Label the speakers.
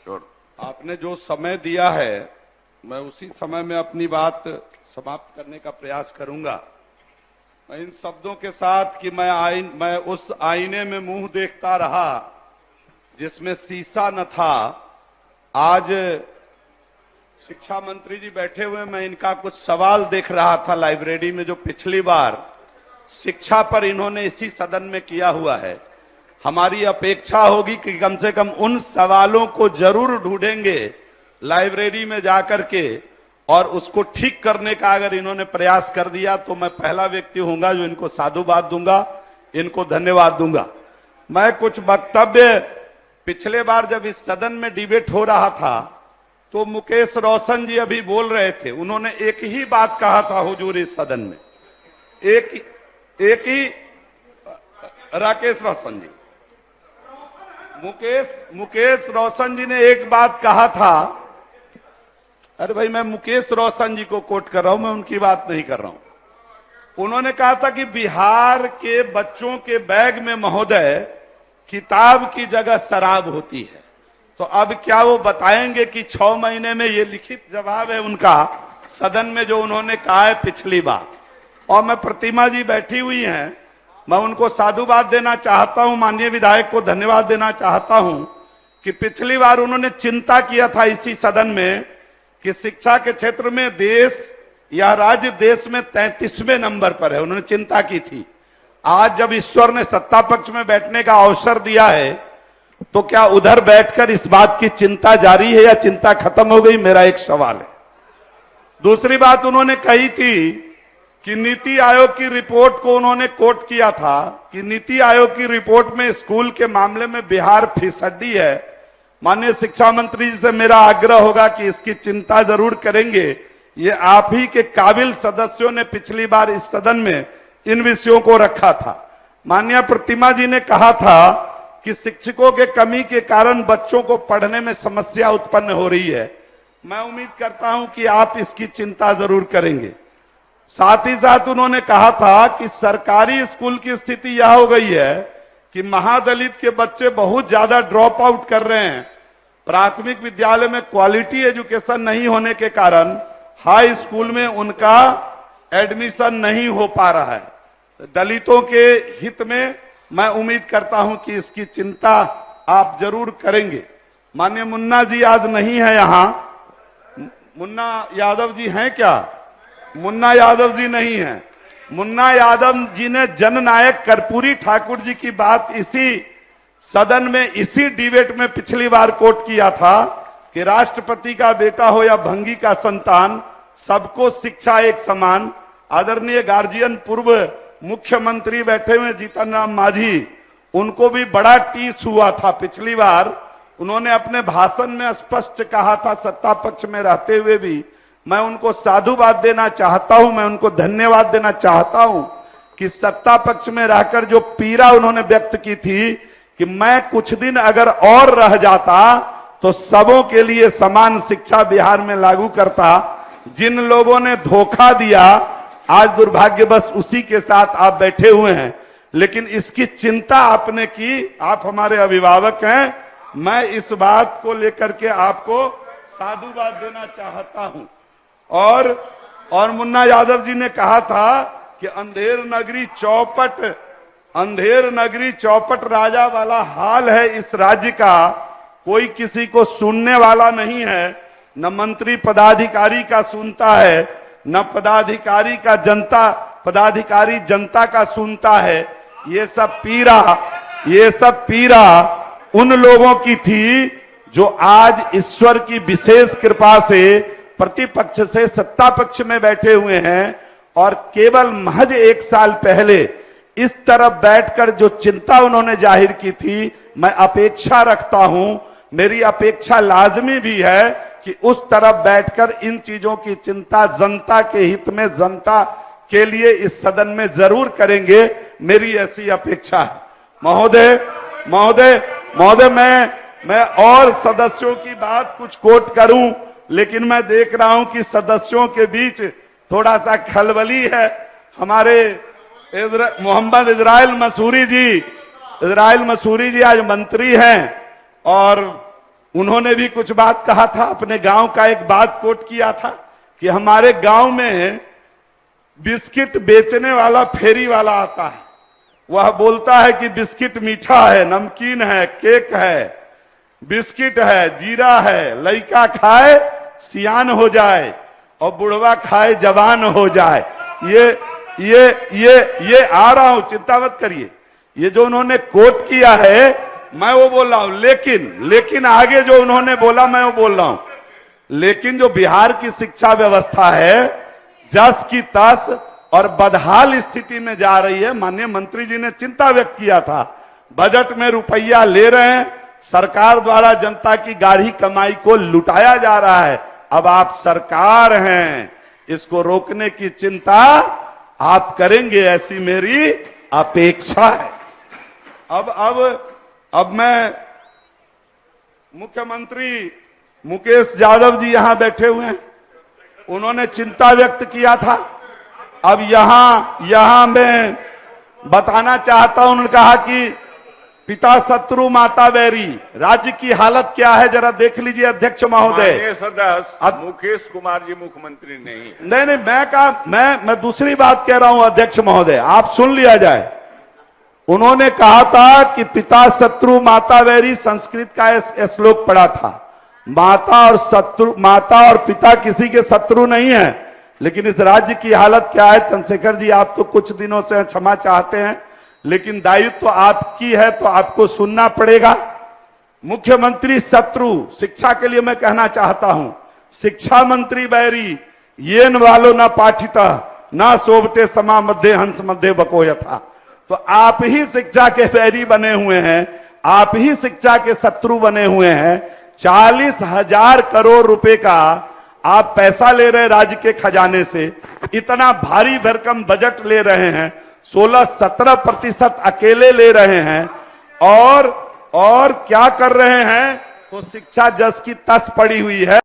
Speaker 1: आपने जो समय दिया है मैं उसी समय में अपनी बात समाप्त करने का प्रयास करूंगा। मैं इन शब्दों के साथ कि मैं उस आईने में मुंह देखता रहा जिसमें शीशा न था। आज शिक्षा मंत्री जी बैठे हुए, मैं इनका कुछ सवाल देख रहा था लाइब्रेरी में जो पिछली बार शिक्षा पर इन्होंने इसी सदन में किया हुआ है। हमारी अपेक्षा होगी कि कम से कम उन सवालों को जरूर ढूंढेंगे लाइब्रेरी में जाकर के, और उसको ठीक करने का अगर इन्होंने प्रयास कर दिया तो मैं पहला व्यक्ति होऊंगा जो इनको साधुवाद दूंगा, इनको धन्यवाद दूंगा। मैं कुछ वक्तव्य पिछले बार जब इस सदन में डिबेट हो रहा था तो मुकेश रोशन जी अभी बोल रहे थे, उन्होंने एक ही बात कहा था हुजूर इस सदन में, एक ही राकेश रोशन जी, मुकेश रोशन जी ने एक बात कहा था। अरे भाई, मैं मुकेश रोशन जी को कोट कर रहा हूं, मैं उनकी बात नहीं कर रहा हूं। उन्होंने कहा था कि बिहार के बच्चों के बैग में महोदय किताब की जगह शराब होती है। तो अब क्या वो बताएंगे कि 6 महीने में, ये लिखित जवाब है उनका सदन में जो उन्होंने कहा है पिछली बार। और मैं प्रतिमा जी बैठी हुई हैं, मैं उनको साधुवाद देना चाहता हूं, माननीय विधायक को धन्यवाद देना चाहता हूं कि पिछली बार उन्होंने चिंता किया था इसी सदन में कि शिक्षा के क्षेत्र में देश या राज्य देश में 33वें नंबर पर है, उन्होंने चिंता की थी। आज जब ईश्वर ने सत्ता पक्ष में बैठने का अवसर दिया है तो क्या उधर बैठकर इस बात की चिंता जारी है या चिंता खत्म हो गई, मेरा एक सवाल है। दूसरी बात उन्होंने कही थी कि नीति आयोग की रिपोर्ट को उन्होंने कोट किया था कि नीति आयोग की रिपोर्ट में स्कूल के मामले में बिहार फिसड्डी है। माननीय शिक्षा मंत्री जी से मेरा आग्रह होगा कि इसकी चिंता जरूर करेंगे। ये आप ही के काबिल सदस्यों ने पिछली बार इस सदन में इन विषयों को रखा था। माननीय प्रतिमा जी ने कहा था कि शिक्षकों के कमी के कारण बच्चों को पढ़ने में समस्या उत्पन्न हो रही है। मैं उम्मीद करता हूं कि आप इसकी चिंता जरूर करेंगे। साथ ही साथ उन्होंने कहा था कि सरकारी स्कूल की स्थिति यह हो गई है कि महादलित के बच्चे बहुत ज्यादा ड्रॉप आउट कर रहे हैं। प्राथमिक विद्यालय में क्वालिटी एजुकेशन नहीं होने के कारण हाई स्कूल में उनका एडमिशन नहीं हो पा रहा है। दलितों के हित में मैं उम्मीद करता हूं कि इसकी चिंता आप जरूर करेंगे। माननीय मुन्ना जी आज नहीं है यहां, मुन्ना यादव जी हैं क्या? मुन्ना यादव जी नहीं है। मुन्ना यादव जी ने जननायक कर्पूरी ठाकुर जी की बात इसी सदन में, इसी डिबेट में पिछली बार कोट किया था कि राष्ट्रपति का बेटा हो या भंगी का संतान, सबको शिक्षा एक समान। आदरणीय गार्जियन पूर्व मुख्यमंत्री बैठे हुए जीतन राम मांझी, उनको भी बड़ा टीस हुआ था पिछली बार। उन्होंने अपने भाषण में स्पष्ट कहा था, सत्ता पक्ष में रहते हुए भी। मैं उनको साधुवाद देना चाहता हूं, मैं उनको धन्यवाद देना चाहता हूं कि सत्ता पक्ष में रहकर जो पीड़ा उन्होंने व्यक्त की थी कि मैं कुछ दिन अगर और रह जाता तो सबों के लिए समान शिक्षा बिहार में लागू करता। जिन लोगों ने धोखा दिया, आज दुर्भाग्यवश उसी के साथ आप बैठे हुए हैं, लेकिन इसकी चिंता आपने की। आप हमारे अभिभावक हैं, मैं इस बात को लेकर के आपको साधुवाद देना चाहता हूं। और मुन्ना यादव जी ने कहा था कि अंधेर नगरी चौपट राजा वाला हाल है इस राज्य का, कोई किसी को सुनने वाला नहीं है, न मंत्री पदाधिकारी का सुनता है, न पदाधिकारी जनता का सुनता है। ये सब पीड़ा उन लोगों की थी जो आज ईश्वर की विशेष कृपा से प्रतिपक्ष से सत्ता पक्ष में बैठे हुए हैं, और केवल महज 1 साल पहले इस तरफ बैठकर जो चिंता उन्होंने जाहिर की थी, मैं अपेक्षा रखता हूं, मेरी अपेक्षा लाजमी भी है कि उस तरफ बैठकर इन चीजों की चिंता जनता के हित में, जनता के लिए इस सदन में जरूर करेंगे। मेरी ऐसी अपेक्षा है। महोदय, मैं और सदस्यों की बात कुछ कोट करूं, लेकिन मैं देख रहा हूं कि सदस्यों के बीच थोड़ा सा खलबली है। हमारे मोहम्मद इजराइल मसूरी जी आज मंत्री हैं, और उन्होंने भी कुछ बात कहा था, अपने गांव का एक बात कोट किया था कि हमारे गांव में बिस्किट बेचने वाला फेरी वाला आता है, वह बोलता है कि बिस्किट मीठा है, नमकीन है, केक है, बिस्किट है, जीरा है, लड़का खाए सियान हो जाए और बुढ़वा खाए जवान हो जाए। ये आ रहा हूं, चिंता मत करिए। ये जो उन्होंने कोट किया है मैं वो बोल रहा हूं, लेकिन आगे जो उन्होंने बोला मैं वो बोल रहा हूं। लेकिन जो बिहार की शिक्षा व्यवस्था है जस की तस और बदहाल स्थिति में जा रही है। माननीय मंत्री जी ने चिंता व्यक्त किया था, बजट में रुपया ले रहे हैं, सरकार द्वारा जनता की गाढ़ी कमाई को लुटाया जा रहा है। अब आप सरकार हैं, इसको रोकने की चिंता आप करेंगे, ऐसी मेरी अपेक्षा है। अब मैं मुख्यमंत्री मुकेश यादव जी यहां बैठे हुए हैं, उन्होंने चिंता व्यक्त किया था। अब यहां मैं बताना चाहता हूं, उन्होंने कहा कि पिता शत्रु माता वैरी, राज्य की हालत क्या है जरा देख लीजिए अध्यक्ष महोदय।
Speaker 2: सदस्य मुकेश कुमार जी मुख्यमंत्री
Speaker 1: नहीं, मैं दूसरी बात कह रहा हूं अध्यक्ष महोदय, आप सुन लिया जाए। उन्होंने कहा था कि पिता शत्रु माता वैरी, संस्कृत का श्लोक पढ़ा था। माता और पिता किसी के शत्रु नहीं है, लेकिन इस राज्य की हालत क्या है चंद्रशेखर जी, आप तो कुछ दिनों से क्षमा चाहते हैं, लेकिन दायित्व तो आपकी है तो आपको सुनना पड़ेगा। मुख्यमंत्री शत्रु, शिक्षा के लिए मैं कहना चाहता हूं, शिक्षा मंत्री बैरी, येन वालो न पाठिता न शोभते समा मध्य हंस मध्य बको यथा। तो आप ही शिक्षा के बैरी बने हुए हैं, आप ही शिक्षा के शत्रु बने हुए हैं। 40,000 करोड़ रुपए का आप पैसा ले रहे राज्य के खजाने से, इतना भारी भरकम बजट ले रहे हैं, 16-17% अकेले ले रहे हैं, और क्या कर रहे हैं, तो शिक्षा जस की तस पड़ी हुई है।